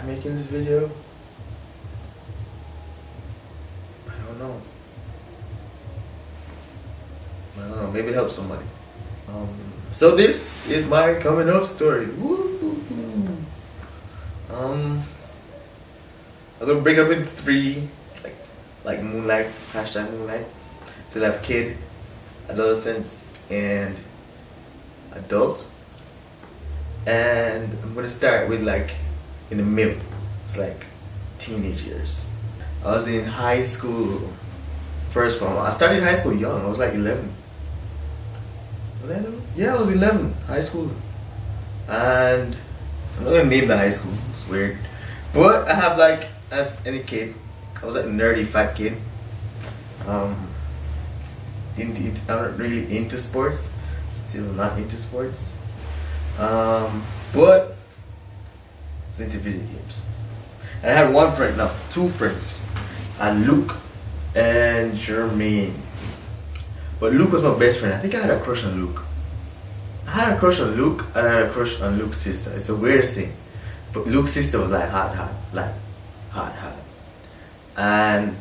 making this video? I don't know. Maybe help somebody. So this is my coming up story. Woo-hoo-hoo. I'm gonna break up into 3, like moonlight, hashtag moonlight. So I have kid, adolescence, and adult. And I'm gonna start with in the middle. It's like teenage years. I was in high school, first form. I started high school young. I was like 11. Was I 11? Yeah, I was 11, high school. And I'm not gonna name the high school. It's weird. But I have as any kid, I was a nerdy fat kid. I'm not really into sports. Still not into sports. But I was into video games. And I had one friend, no, 2 friends. Luke and Jermaine. But Luke was my best friend. I think I had a crush on Luke. I had a crush on Luke and I had a crush on Luke's sister. It's the weirdest thing. But Luke's sister was hot. And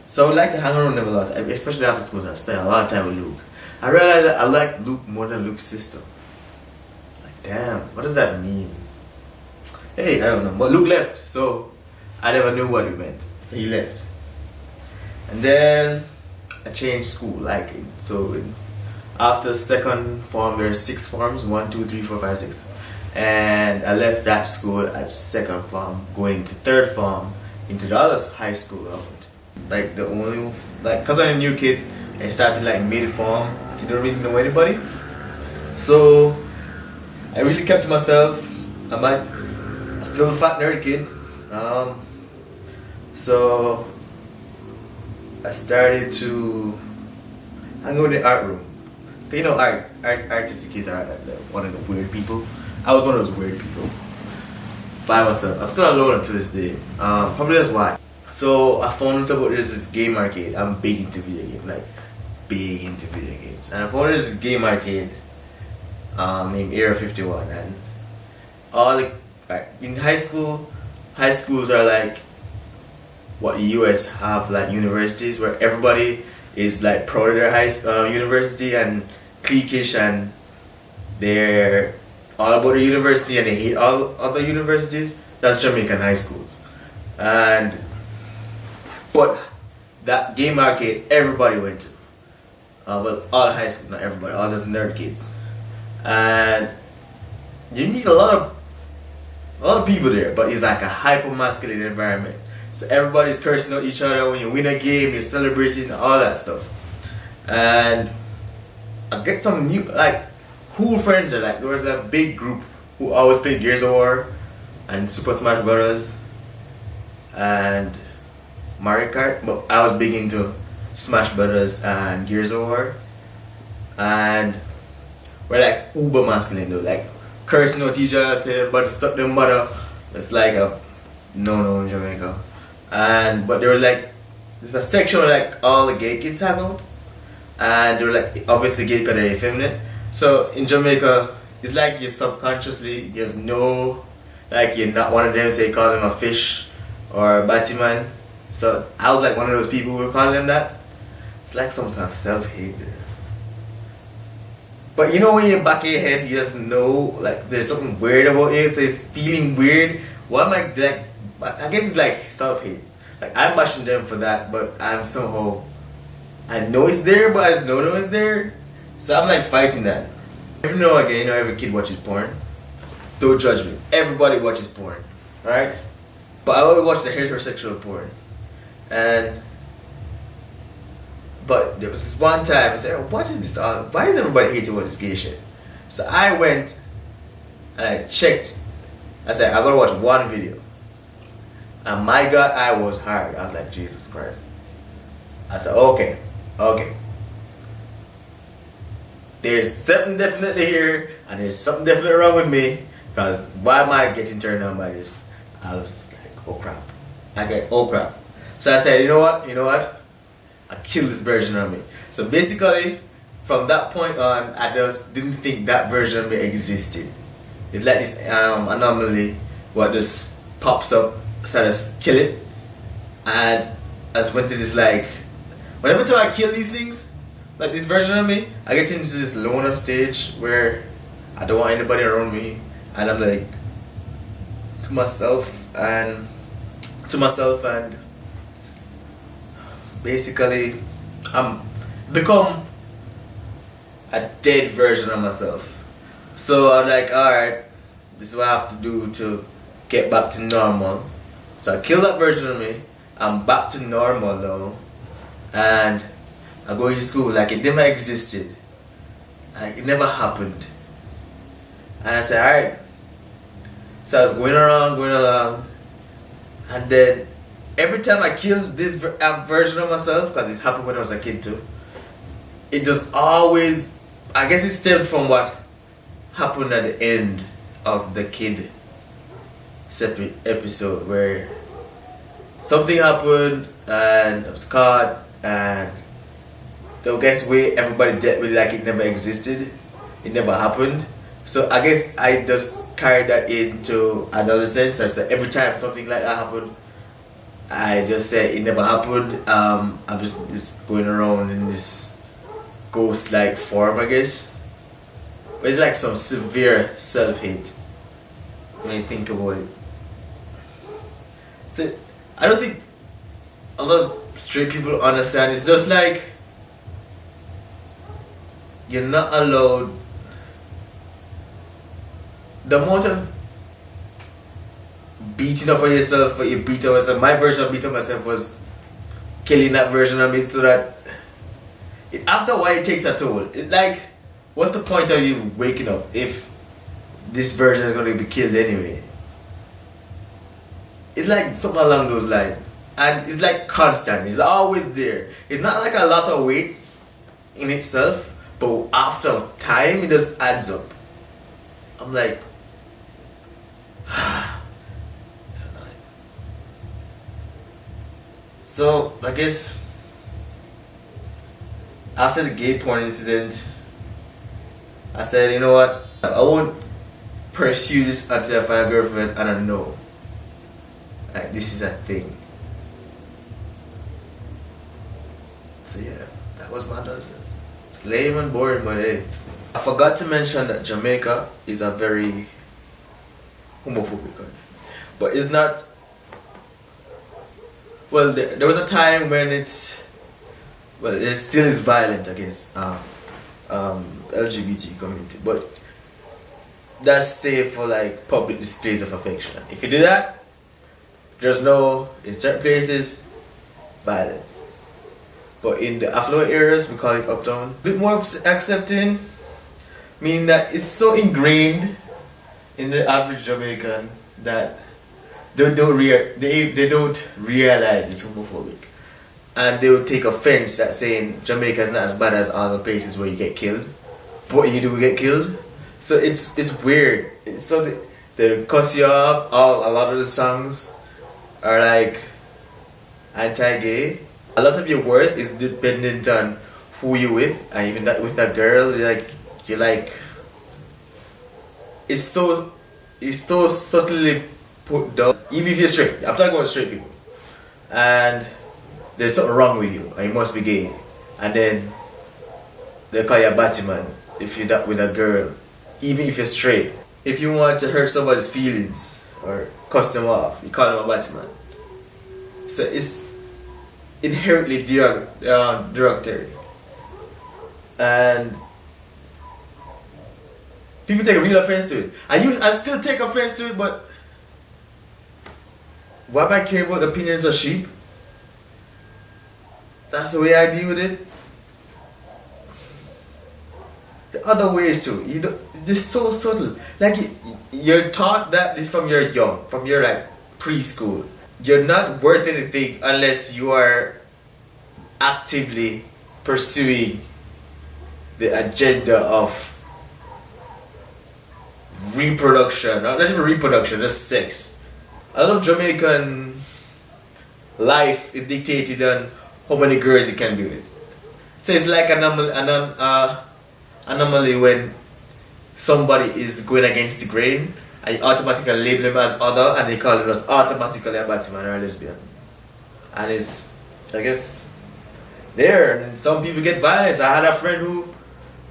so I would like to hang around them a lot, especially after school. I spent a lot of time with Luke. I realized that I like Luke more than Luke's sister. Damn, what does that mean? Hey, I don't know. But Luke left, so I never knew what it meant. So he left. And then I changed school. After second form, there are 6 forms: 1, 2, 3, 4, 5, 6. And I left that school at second form, going to third form into the other high school. Cause I'm a new kid, I started mid form. I didn't really know anybody, so I really kept to myself. I'm still a fat nerd kid. So I started to hang out in the art room. You know, artistic kids are one of the weird people. I was one of those weird people by myself. I'm still alone to this day. Probably that's why. So I found out about this game arcade. I'm big into video games, And I found this game arcade named Area 51, and all in high schools are what the US have universities where everybody is proud of their university and cliquish, and they're all about the university and they hate all other universities. That's Jamaican high schools. But that game arcade everybody went to. Well, all high school, not everybody, all those nerd kids. And you meet a lot of people there, but it's a hyper masculine environment. So everybody's cursing at each other. When you win a game, you're celebrating, all that stuff. And I get some new cool friends there. There was a big group who always played Gears of War and Super Smash Brothers and Mario Kart, but I was big into Smash Brothers and Gears of War, and we're uber masculine though, cursing at each other, tell everybody to suck their mother. It's a no in Jamaica. But there was there's a section where all the gay kids hang out, and they were obviously gay because they're effeminate. So in Jamaica, it's you subconsciously just know you're not one of them, so you call them a fish or a Batman. So I was one of those people who were calling them that. It's some sort of self-hate there. But you know, when you're back in your head, you just know there's something weird about it, so it's feeling weird. What am I I guess it's self-hate. I'm bashing them for that, but I'm somehow, I know it's there, but I just don't know it's there. So I'm fighting that. Every now and again, every kid watches porn. Don't judge me. Everybody watches porn, right? But I only watch the heterosexual porn. But there was this one time I said, what is this? Why is everybody hating all this gay shit? So I went and I checked. I said, I gotta watch one video. And my God, I was hard. I was Jesus Christ. I said, okay. There's something definitely here, and there's something definitely wrong with me, because why am I getting turned on by this? I was oh crap. Oh crap. So I said, you know what? I killed this version of me. So basically, from that point on, I just didn't think that version of me existed. It's this anomaly what just pops up, so I just kill it. And I just went to this like, whenever time I kill these things, like this version of me, I get into this loner stage where I don't want anybody around me, and I'm like to myself and basically I'm become a dead version of myself. So I'm like, alright, this is what I have to do to get back to normal. So I kill that version of me. I'm back to normal now, and I'm going to school like it never existed, like it never happened. And I said, alright. So I was going along, and then every time I kill this version of myself, because it happened when I was a kid too, it just always, I guess it stemmed from what happened at the end of the kid episode, where something happened and I was caught, and I guess where everybody dealt with like it never existed, it never happened. So I guess I just carried that into another sense. So every time something like that happened, I just said it never happened. I'm just going around in this ghost-like form, I guess. But it's like some severe self-hate when you think about it. So I don't think a lot of straight people understand. It's just like you're not allowed. The amount of beating up on yourself, or you beat up yourself. My version of beating up myself was killing that version of me, so that after a while it takes a toll. It's like, what's the point of you waking up if this version is going to be killed anyway? It's like something along those lines, and it's like constant. It's always there. It's not like a lot of weight in itself, but after time it just adds up. I'm like, so I guess after the gay porn incident, I said, you know what, I won't pursue this until I find a girlfriend and I know like this is a thing. So yeah, that was my nonsense. It's lame and boring, but hey. I forgot to mention that Jamaica is a very homophobic country, but it's not. Well, there was a time when it still is violent against LGBT community, but that's safe for like public displays of affection. If you do that, there's no, in certain places, violence. But in the affluent areas, we call it uptown, a bit more accepting, meaning that it's so ingrained in the average Jamaican that they don't realize it's homophobic, and they will take offense at saying Jamaica is not as bad as other places where you get killed, but you do get killed. So it's weird. So they cuss you off. A lot of the songs are like anti-gay. A lot of your worth is dependent on who you with, and even that with that girl, you're like it's so subtly put down. Even if you're straight, I'm talking about straight people, and there's something wrong with you, and you must be gay, and then they call you a Batman if you're not with a girl, even if you're straight. If you want to hurt somebody's feelings or cuss them off, you call them a Batman. So it's inherently derogatory, and people take real offense to it. I still take offense to it, but why am I caring about the opinions of sheep? That's the way I deal with it. The other ways too, they're so subtle. Like you're taught that this from you're young, from your like preschool. You're not worth anything unless you are actively pursuing the agenda of reproduction, not even reproduction, just sex. A lot of Jamaican life is dictated on how many girls you can be with. So it's like an anomaly when somebody is going against the grain and you automatically label them as other, and they call them as automatically a Batman or a lesbian. And it's, I guess, there. And some people get violent. I had a friend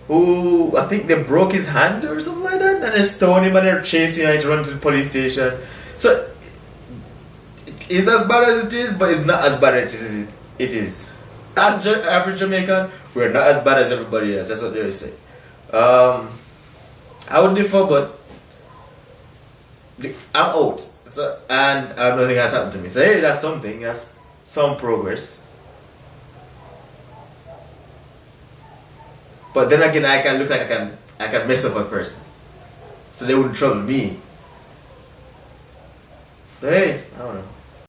who I think they broke his hand or something like that, and they stoned him and they're chasing him and he run to the police station. So it's as bad as it is, but it's not as bad as it is. As average Jamaican, we're not as bad as everybody else. That's what they always say. I would differ, but I'm out. So, and nothing has happened to me. So hey, that's something. That's some progress. But then again, I can look like I can mess up a person, so they wouldn't trouble me. But hey, I don't know.